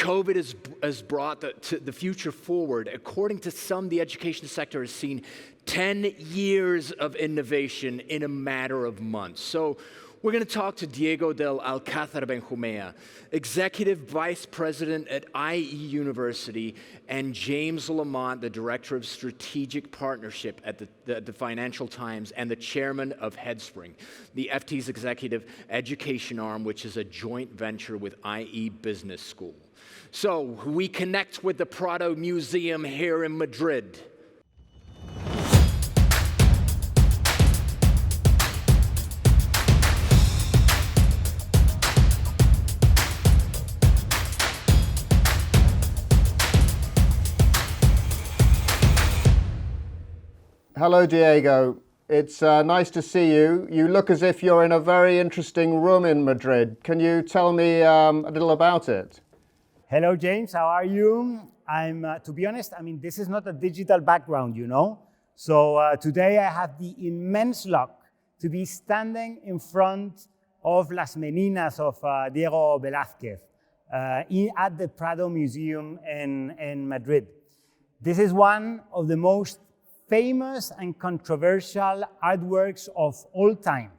COVID has brought the future forward. According to some, the education sector has seen 10 years of innovation in a matter of months. So we're going to talk to Diego del Alcázar Benjumea, Executive Vice President at IE University, and James Lamont, the Director of Strategic Partnership at the Financial Times and the Chairman of Headspring, the FT's executive education arm, which is a joint venture with IE Business School. So we connect with the Prado Museum here in Madrid. Hello, Diego. It's nice to see you. You look as if you're in a very interesting room in Madrid. Can you tell me a little about it? Hello, James. How are you? To be honest, this is not a digital background, you know. So today I have the immense luck to be standing in front of Las Meninas of Diego Velázquez at the Prado Museum in Madrid. This is one of the most famous and controversial artworks of all time,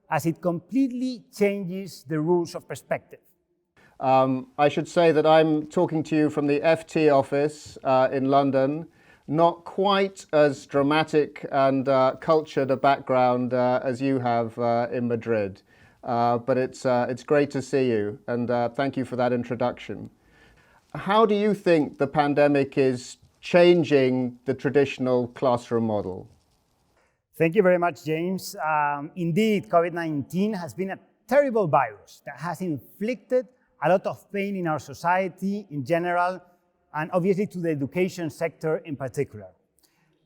as it completely changes the rules of perspective. I should say that I'm talking to you from the FT office in London. Not quite as dramatic and cultured a background as you have in Madrid, but it's great to see you, and thank you for that introduction. How do you think the pandemic is changing the traditional classroom model? Thank you very much, James. Indeed, COVID-19 has been a terrible virus that has inflicted a lot of pain in our society in general, and obviously to the education sector in particular.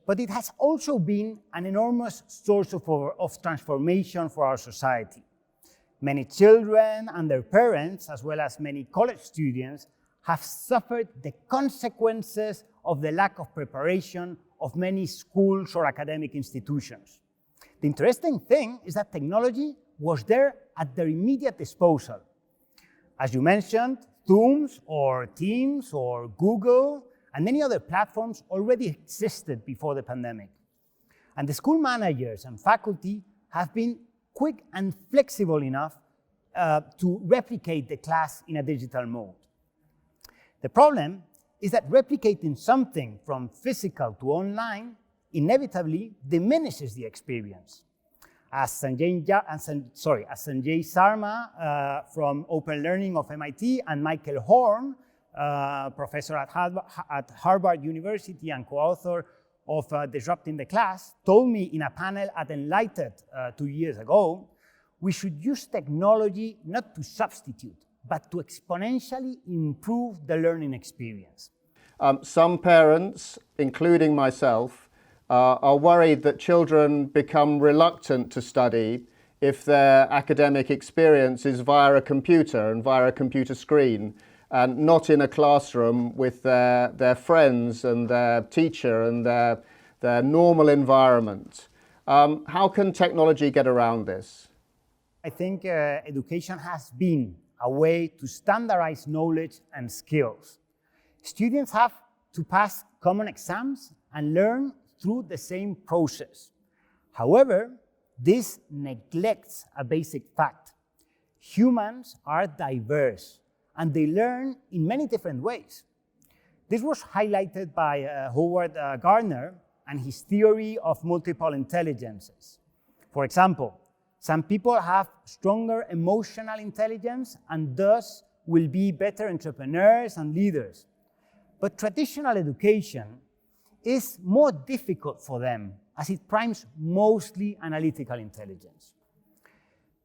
But it has also been an enormous source of transformation for our society. Many children and their parents, as well as many college students, have suffered the consequences of the lack of preparation of many schools or academic institutions. The interesting thing is that technology was there at their immediate disposal. As you mentioned, Zooms or Teams or Google and many other platforms already existed before the pandemic. And the school managers and faculty have been quick and flexible enough to replicate the class in a digital mode. The problem is that replicating something from physical to online inevitably diminishes the experience. As Sanjay Sarma from Open Learning of MIT and Michael Horn, professor at Harvard University and co-author of Disrupting the Class, told me in a panel at Enlightened 2 years ago, we should use technology not to substitute, but to exponentially improve the learning experience. Some parents, including myself, are worried that children become reluctant to study if their academic experience is via a computer and via a computer screen and not in a classroom with their friends and their teacher and their normal environment. How can technology get around this? I think education has been a way to standardize knowledge and skills. Students have to pass common exams and learn through the same process. However, this neglects a basic fact. Humans are diverse and they learn in many different ways. This was highlighted by Howard Gardner and his theory of multiple intelligences. For example, some people have stronger emotional intelligence and thus will be better entrepreneurs and leaders. But traditional education is more difficult for them as it primes mostly analytical intelligence.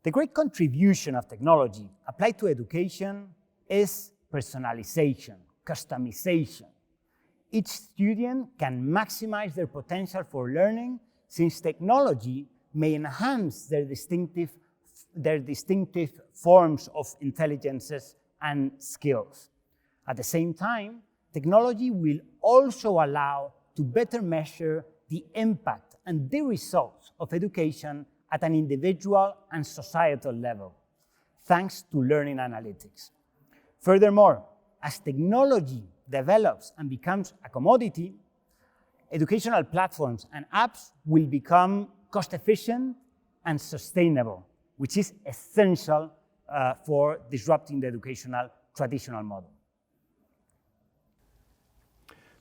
The great contribution of technology applied to education is personalization, customization. Each student can maximize their potential for learning since technology may enhance their distinctive forms of intelligences and skills. At the same time, technology will also allow to better measure the impact and the results of education at an individual and societal level, thanks to learning analytics. Furthermore, as technology develops and becomes a commodity, educational platforms and apps will become cost efficient and sustainable, which is essential for disrupting the educational traditional model.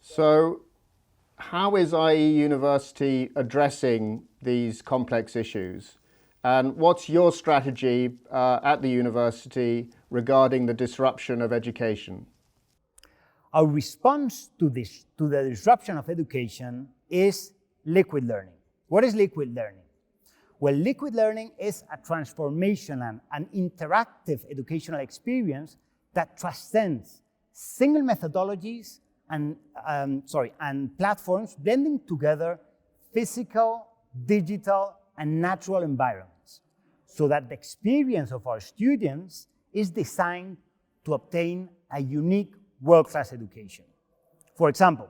So, how is IE University addressing these complex issues? And what's your strategy at the university regarding the disruption of education? Our response to the disruption of education is liquid learning. What is liquid learning? Well, liquid learning is a transformational and interactive educational experience that transcends single methodologies and platforms, blending together physical, digital, and natural environments, so that the experience of our students is designed to obtain a unique world-class education. For example,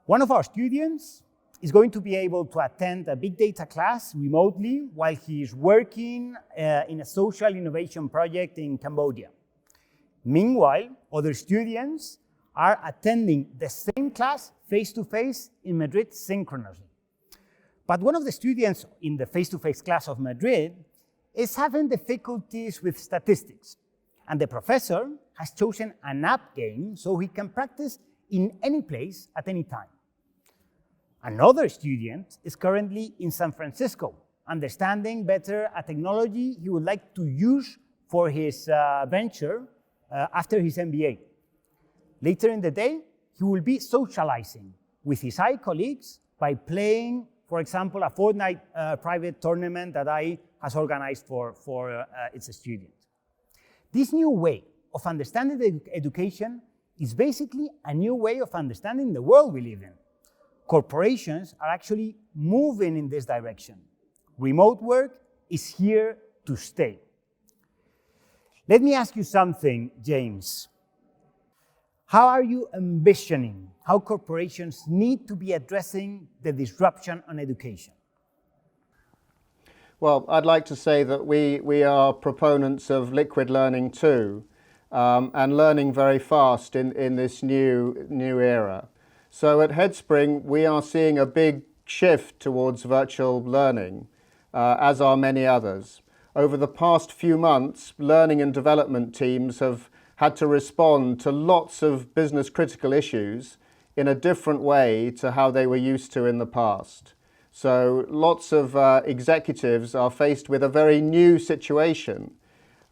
one of our students is going to be able to attend a big data class remotely while he is working in a social innovation project in Cambodia. Meanwhile, other students are attending the same class face-to-face in Madrid synchronously. But one of the students in the face-to-face class of Madrid is having difficulties with statistics, and the professor has chosen an app game so he can practice in any place at any time. Another student is currently in San Francisco, understanding better a technology he would like to use for his venture after his MBA. Later in the day, he will be socializing with his IE colleagues by playing, for example, a Fortnite private tournament that IE has organized for its students. This new way of understanding education is basically a new way of understanding the world we live in. Corporations are actually moving in this direction. Remote work is here to stay. Let me ask you something, James. How are you envisioning how corporations need to be addressing the disruption on education? Well, I'd like to say that we are proponents of liquid learning too, and learning very fast in this new era. So at Headspring, we are seeing a big shift towards virtual learning, as are many others. Over the past few months, learning and development teams have had to respond to lots of business critical issues in a different way to how they were used to in the past. So lots of executives are faced with a very new situation.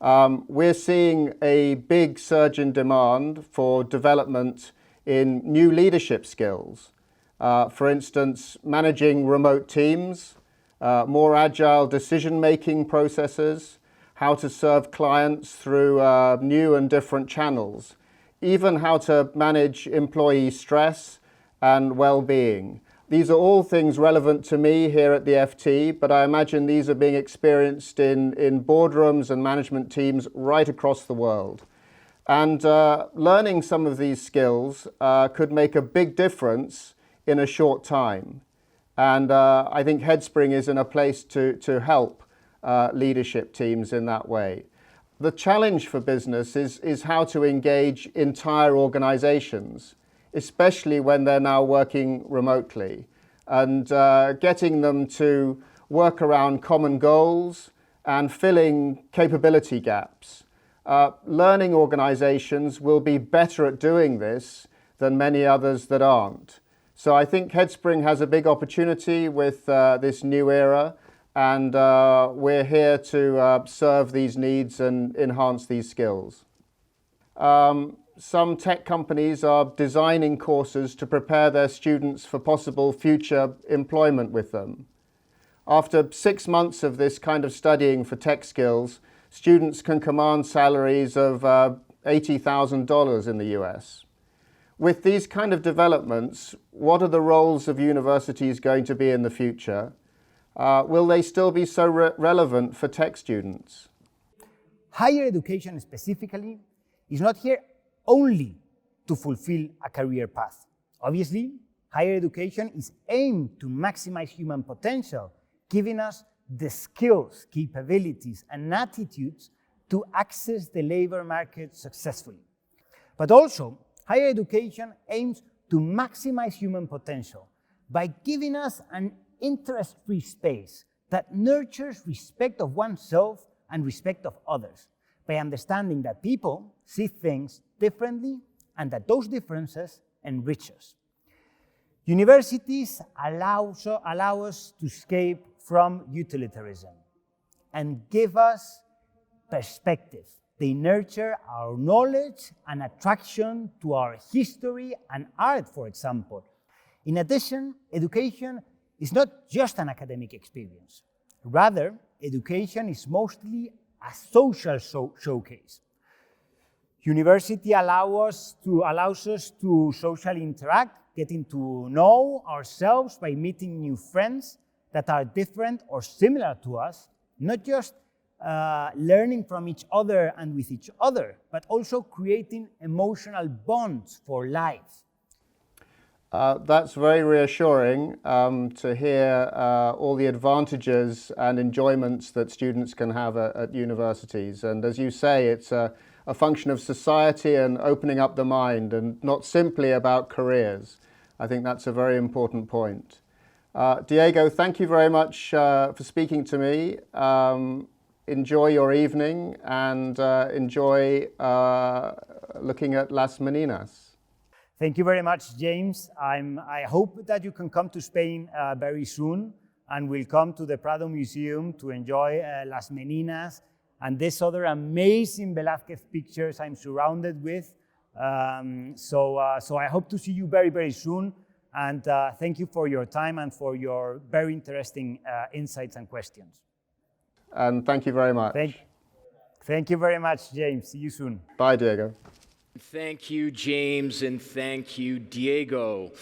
We're seeing a big surge in demand for development in new leadership skills. For instance, managing remote teams, more agile decision-making processes, how to serve clients through new and different channels, even how to manage employee stress and well-being. These are all things relevant to me here at the FT, but I imagine these are being experienced in boardrooms and management teams right across the world. And learning some of these skills could make a big difference in a short time. And I think Headspring is in a place to help leadership teams in that way. The challenge for business is how to engage entire organizations, especially when they're now working remotely, and getting them to work around common goals and filling capability gaps. Learning organizations will be better at doing this than many others that aren't. So I think Headspring has a big opportunity with this new era, and we're here to serve these needs and enhance these skills. Some tech companies are designing courses to prepare their students for possible future employment with them. After 6 months of this kind of studying for tech skills, students can command salaries of $80,000 in the US. With these kind of developments, what are the roles of universities going to be in the future? Will they still be so relevant for tech students? Higher education specifically is not here only to fulfill a career path. Obviously, higher education is aimed to maximize human potential, giving us the skills, capabilities, and attitudes to access the labor market successfully. But also, higher education aims to maximize human potential by giving us an interest-free space that nurtures respect of oneself and respect of others, by understanding that people see things differently and that those differences enrich us. Universities allow us to escape from utilitarianism and give us perspective. They nurture our knowledge and attraction to our history and art, for example. In addition, education is not just an academic experience. Rather, education is mostly a social showcase. University allows us to socially interact, getting to know ourselves by meeting new friends that are different or similar to us, not just learning from each other and with each other, but also creating emotional bonds for life. That's very reassuring to hear all the advantages and enjoyments that students can have at universities. And as you say, it's a function of society and opening up the mind and not simply about careers. I think that's a very important point. Diego, thank you very much for speaking to me. Enjoy your evening and enjoy looking at Las Meninas. Thank you very much, James. I hope that you can come to Spain very soon and will come to the Prado Museum to enjoy Las Meninas and these other amazing Velázquez pictures I'm surrounded with. So I hope to see you very, very soon. And thank you for your time and for your very interesting insights and questions. And thank you very much. Thank you very much, James. See you soon. Bye, Diego. Thank you, James, and thank you, Diego.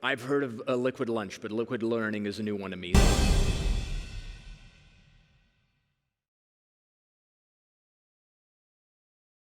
I've heard of a liquid lunch, but liquid learning is a new one to me.